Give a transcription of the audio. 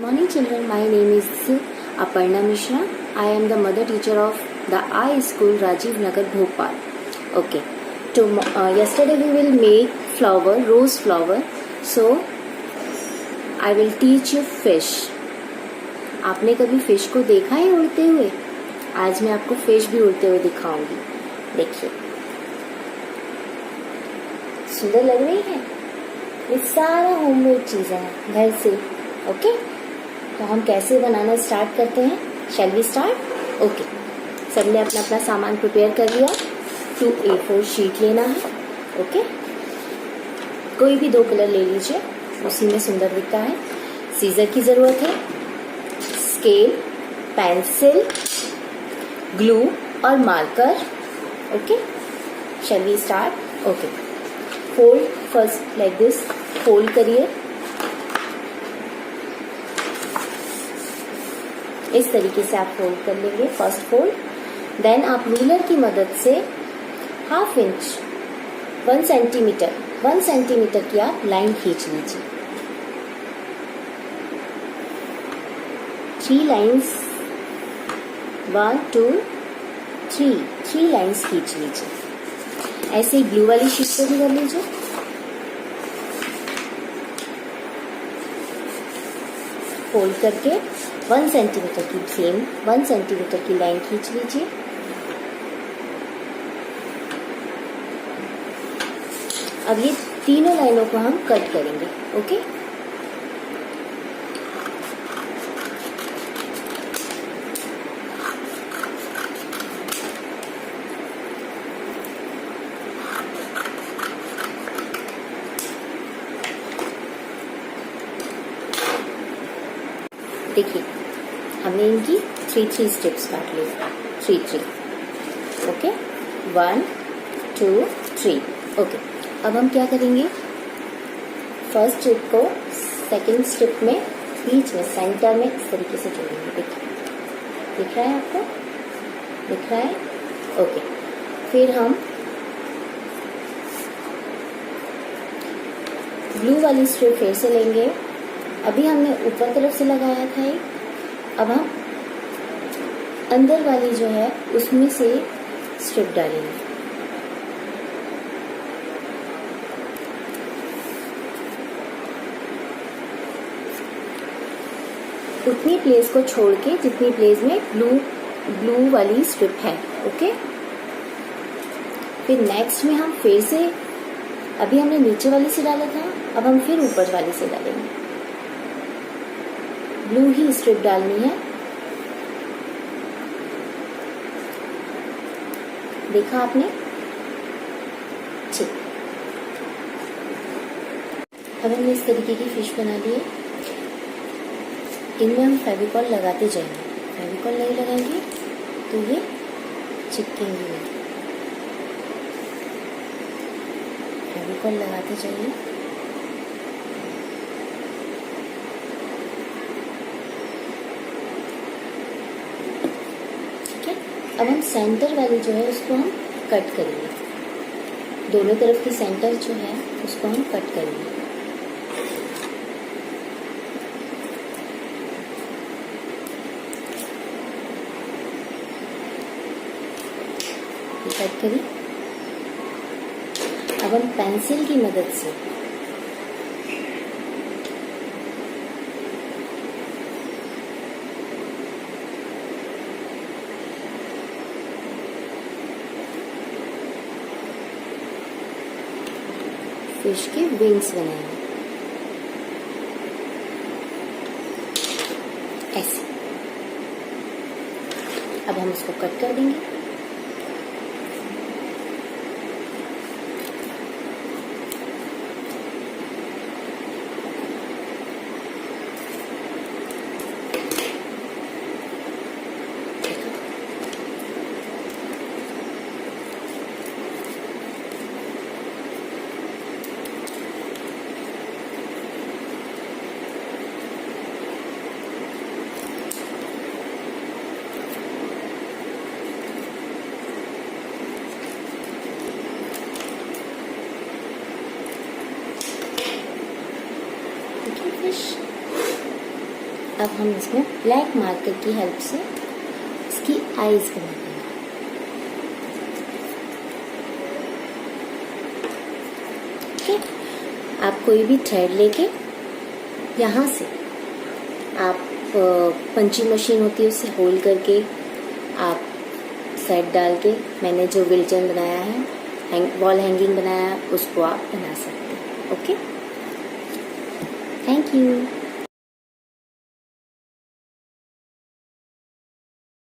Morning children, my name is Aparna Mishra. I am the mother teacher of the I School Rajiv Nagar Bhopal. Okay, yesterday we will make flower, rose flower. So I will teach you fish. आपने कभी fish को देखा है उड़ते हुए? आज मैं आपको फिश भी उड़ते हुए दिखाऊंगी. देखिए, सुंदर लग रही है. ये सारा होममेड चीजें हैं घर से. ओके, तो हम कैसे बनाना स्टार्ट करते हैं? शैल वी स्टार्ट? ओके, सबने अपना अपना सामान प्रिपेयर कर लिया. 2 A4 शीट लेना है. ओके, कोई भी 2 कलर ले लीजिए, उसी में सुंदर दिखता है. सीजर की जरूरत है, स्केल, पेंसिल, ग्लू और marker. Okay, shall we start? Okay, fold first like this. Fold करिए इस तरीके से. आप फोल्ड कर लेंगे फर्स्ट फोल्ड. देन आप रूलर की मदद से 1/2 इंच 1 सेंटीमीटर की आप लाइन खींच लीजिए. 3 लाइन्स 1 2 3 लाइन्स खींच लीजिए. ऐसे ही ब्लू वाली शीट पे भी कर लीजिए. फोल्ड करके 1 सेंटीमीटर की 1 सेंटीमीटर की लाइन खींच लीजिए. अब ये तीनों लाइनों को हम कट करेंगे. ओके, देखिए हमने इनकी 3 स्टेप्स काट ली. 3 ओके, 1 2 3. ओके, अब हम क्या करेंगे? फर्स्ट स्टेप को सेकंड स्टेप में बीच में सेंटर में इस तरीके से जोड़ेंगे. देखिए, दिख रहा है आपको? दिख रहा है? ओके, फिर हम ब्लू वाली स्ट्रिप फिर से लेंगे. अभी हमने ऊपर तरफ से लगाया था एक. अब हम अंदर वाली जो है उसमें से स्ट्रिप डालेंगे. उतनी प्लेस को छोड़ के जितनी प्लेस में ब्लू वाली स्ट्रिप है. ओके, फिर नेक्स्ट में हम फिर से, अभी हमने नीचे वाली से डाला था, अब हम फिर ऊपर वाली से डालेंगे. ब्लू ही स्ट्रिप डालनी है. देखा आपने? ठीक, अब हमने इस तरीके की फिश बना ली है. इनमें हम फेविकॉल लगाते जाएंगे. फेविकॉल नहीं लगाएंगे तो ये चिपकेंगे नहीं. फेविकॉल लगाते जाइए. अब हम सेंटर वाली जो है उसको हम कट करेंगे. दोनों तरफ की सेंटर जो है उसको हम कट करेंगे. कट करी. अब हम पेंसिल की मदद से फिश के विंग्स बनाएंगे ऐसे. अब हम उसको कट कर देंगे. अब हम इसमें ब्लैक मार्कर की हेल्प से इसकी आईज बना देंगे। ठीक, आप कोई भी थ्रेड लेके यहाँ से आप पंचिंग मशीन होती है उससे होल्ड करके आप सेट डाल के मैंने जो विल्टन बनाया है, वॉल हैंगिंग बनाया है, उसको आप बना सकते हैं। Okay, thank you.